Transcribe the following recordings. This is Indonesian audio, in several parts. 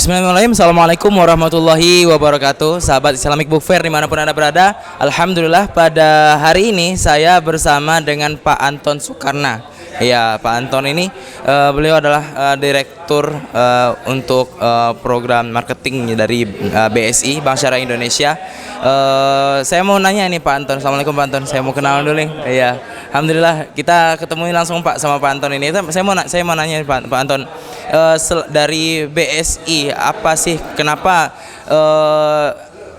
Bismillahirrahmanirrahim. Assalamualaikum warahmatullahi wabarakatuh. Sahabat Islamic Book Fair dimanapun Anda berada, Alhamdulillah pada hari ini saya bersama dengan Pak Anton Soekarna. Ya, Pak Anton ini beliau adalah direktur untuk program marketing dari BSI, Bank Syariah Indonesia. Saya mau nanya nih Pak Anton. Assalamualaikum Pak Anton. Saya mau kenalan dulu nih. Iya. Alhamdulillah kita ketemu langsung Pak sama Pak Anton ini. Saya mau nanya nih, Pak Anton, dari BSI apa sih, kenapa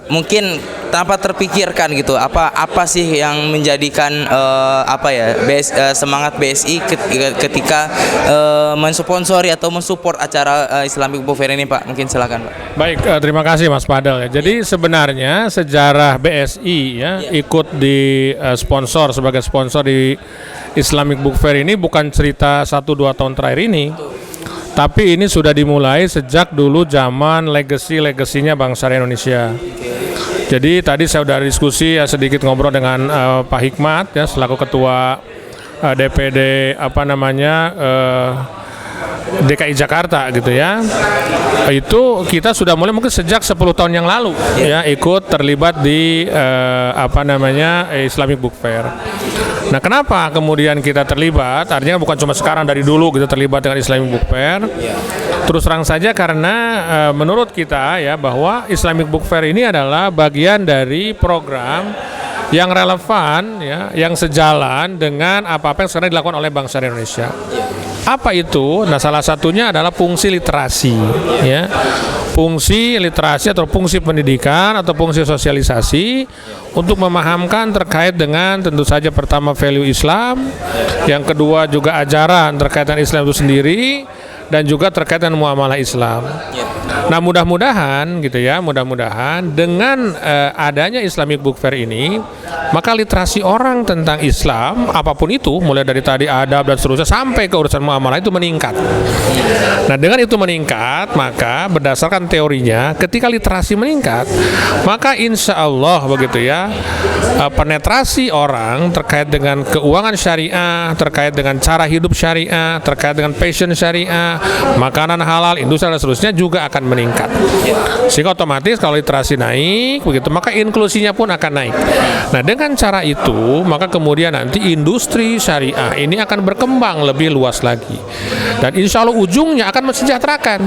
mungkin tanpa terpikirkan gitu, apa sih yang menjadikan semangat BSI ketika mensponsori atau mensupport acara Islamic Book Fair ini, Pak? Mungkin silakan, Pak. Baik, terima kasih Mas Fadel ya. Jadi sebenarnya sejarah BSI ikut di sponsor sebagai sponsor di Islamic Book Fair ini bukan cerita 1-2 tahun terakhir ini. Tapi ini sudah dimulai sejak dulu zaman legasinya Bank Syariah Indonesia. Jadi tadi saya sudah diskusi sedikit ngobrol dengan Pak Hikmat ya selaku ketua DPD DKI Jakarta gitu ya. Itu kita sudah mulai mungkin sejak 10 tahun yang lalu ya ikut terlibat di Islamic Book Fair. Nah, kenapa kemudian kita terlibat? Artinya bukan cuma sekarang, dari dulu kita terlibat dengan Islamic Book Fair. Terus terang saja karena menurut kita ya bahwa Islamic Book Fair ini adalah bagian dari program yang relevan ya, yang sejalan dengan apa-apa yang sekarang dilakukan oleh Bank Syariah Indonesia. Apa itu? Nah, salah satunya adalah fungsi literasi ya. Fungsi literasi atau fungsi pendidikan atau fungsi sosialisasi untuk memahamkan terkait dengan tentu saja pertama value Islam, yang kedua juga ajaran terkait dengan Islam itu sendiri, dan juga terkait dengan muamalah Islam. Nah, mudah-mudahan gitu ya, dengan adanya Islamic Book Fair ini, maka literasi orang tentang Islam apapun itu, mulai dari tadi adab dan seterusnya sampai ke urusan muamalah itu meningkat. Nah, dengan itu meningkat, maka berdasarkan teorinya, ketika literasi meningkat, maka insya Allah begitu ya, penetrasi orang terkait dengan keuangan syariah, terkait dengan cara hidup syariah, terkait dengan passion syariah, makanan halal, industri dan seterusnya juga akan meningkat. Sehingga otomatis kalau literasi naik begitu, maka inklusinya pun akan naik. Nah, dengan cara itu maka kemudian nanti industri syariah ini akan berkembang lebih luas lagi, dan insya Allah ujungnya akan mensejahterakan.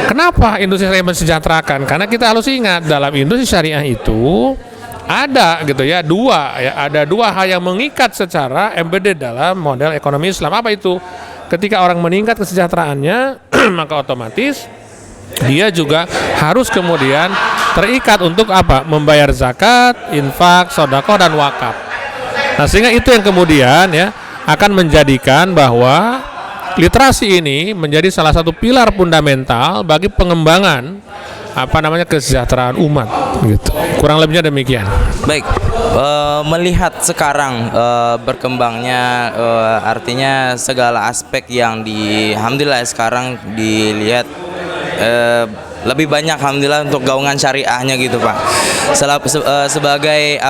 Kenapa industri syariah mensejahterakan? Karena kita harus ingat dalam industri syariah itu ada gitu ya ada dua hal yang mengikat secara embedded dalam model ekonomi Islam. Apa itu? Ketika orang meningkat kesejahteraannya maka otomatis dia juga harus kemudian terikat untuk apa? Membayar zakat, infak, sedekah dan wakaf. Nah, sehingga itu yang kemudian ya akan menjadikan bahwa literasi ini menjadi salah satu pilar fundamental bagi pengembangan kesejahteraan umat gitu. Kurang lebihnya demikian. Baik, melihat sekarang berkembangnya artinya segala aspek yang alhamdulillah sekarang dilihat lebih banyak alhamdulillah untuk gaungan syariahnya gitu, Pak. Sebagai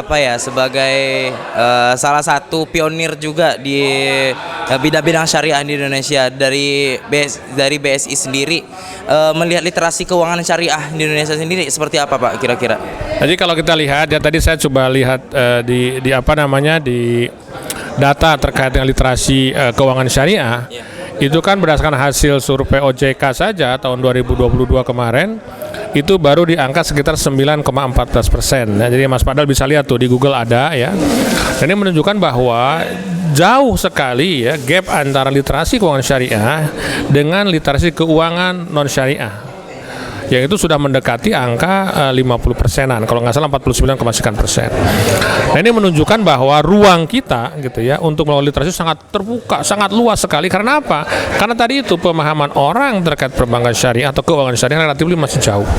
salah satu pionir juga di bidang-bidang syariah di Indonesia, dari BSI sendiri, melihat literasi keuangan syariah di Indonesia sendiri seperti apa, Pak, kira-kira? Jadi kalau kita lihat ya, tadi saya coba lihat di data terkait dengan literasi keuangan syariah. Itu kan berdasarkan hasil survei OJK saja tahun 2022 kemarin itu baru di angka sekitar 9,14%. Nah, jadi Mas Fadel bisa lihat tuh di Google ada ya. Dan ini menunjukkan bahwa jauh sekali ya gap antara literasi keuangan syariah dengan literasi keuangan non syariah, yang itu sudah mendekati angka 50%-an, kalau nggak salah 49,9%. Nah, ini menunjukkan bahwa ruang kita gitu ya untuk melakukan literasi sangat terbuka, sangat luas sekali. Karena apa? Karena tadi itu pemahaman orang terkait perbankan syariah atau keuangan syariah relatif masih jauh.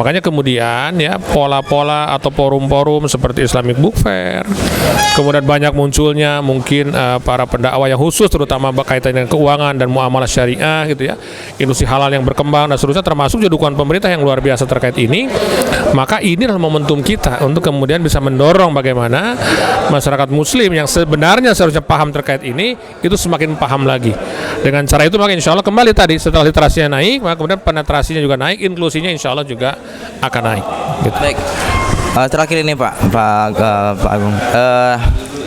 Makanya kemudian ya pola-pola atau forum-forum seperti Islamic Book Fair, kemudian banyak munculnya mungkin para pendakwah yang khusus terutama berkaitan dengan keuangan dan muamalah syariah gitu ya, industri halal yang berkembang dan seterusnya, termasuk juga dukungan pemerintah yang luar biasa terkait ini. Maka ini adalah momentum kita untuk kemudian bisa mendorong bagaimana masyarakat muslim yang sebenarnya seharusnya paham terkait ini itu semakin paham lagi. Dengan cara itu maka insya Allah kembali tadi setelah literasinya naik, maka kemudian penetrasinya juga naik, inklusinya insya Allah juga akan naik. Gitu. Baik. Terakhir ini Pak Agung,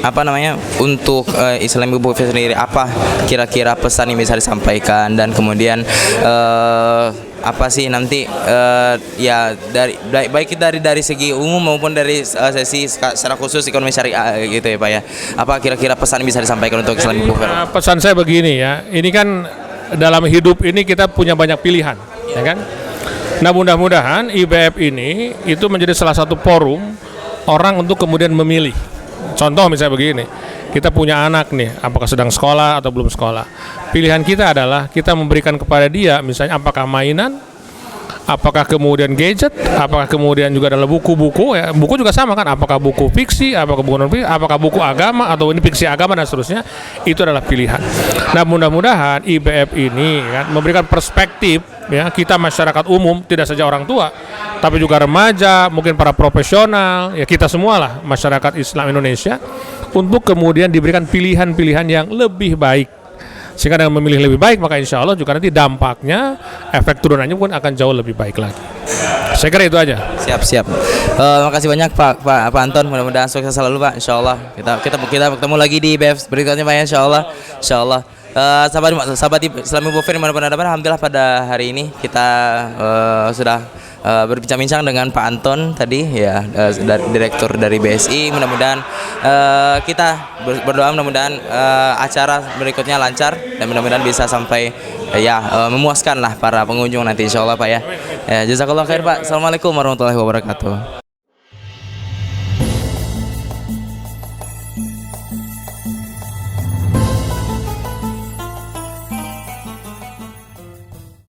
apa namanya untuk Islamic Book Fair sendiri, apa kira-kira pesan yang bisa disampaikan, dan kemudian apa sih nanti ya baik dari segi umum maupun dari sesi secara khusus ekonomi syariah gitu ya Pak ya, apa kira-kira pesan yang bisa disampaikan untuk Islamic Book Fair? Pesan saya begini ya, ini kan dalam hidup ini kita punya banyak pilihan, ya kan? Nah mudah-mudahan IBF ini itu menjadi salah satu forum orang untuk kemudian memilih. Contoh misalnya begini, kita punya anak nih, apakah sedang sekolah atau belum sekolah. Pilihan kita adalah kita memberikan kepada dia misalnya apakah mainan, apakah kemudian gadget, apakah kemudian juga adalah buku-buku ya. Buku juga sama kan, apakah buku fiksi, apakah buku non fiksi, apakah buku agama atau ini fiksi agama dan seterusnya. Itu adalah pilihan. Nah mudah-mudahan IBF ini kan memberikan perspektif ya, kita masyarakat umum, tidak saja orang tua tapi juga remaja, mungkin para profesional ya, kita semualah masyarakat Islam Indonesia, untuk kemudian diberikan pilihan-pilihan yang lebih baik, sehingga dengan memilih lebih baik maka insya Allah juga nanti dampaknya, efek turunannya pun akan jauh lebih baik lagi. Saya kira itu aja. Siap. Makasih banyak Pak Anton, mudah-mudahan sukses selalu Pak. Insya Allah kita bertemu lagi di IBF berikutnya Pak ya, insya Allah. Sahabat Islamic Book Fair dimanapun ada, alhamdulillah pada hari ini kita sudah berbincang-bincang dengan Pak Anton tadi ya, direktur dari BSI. Mudah-mudahan kita berdoa mudah-mudahan acara berikutnya lancar dan mudah-mudahan bisa sampai memuaskan lah para pengunjung nanti insya Allah Pak ya. Jazakallah khair Pak. Assalamualaikum warahmatullahi wabarakatuh.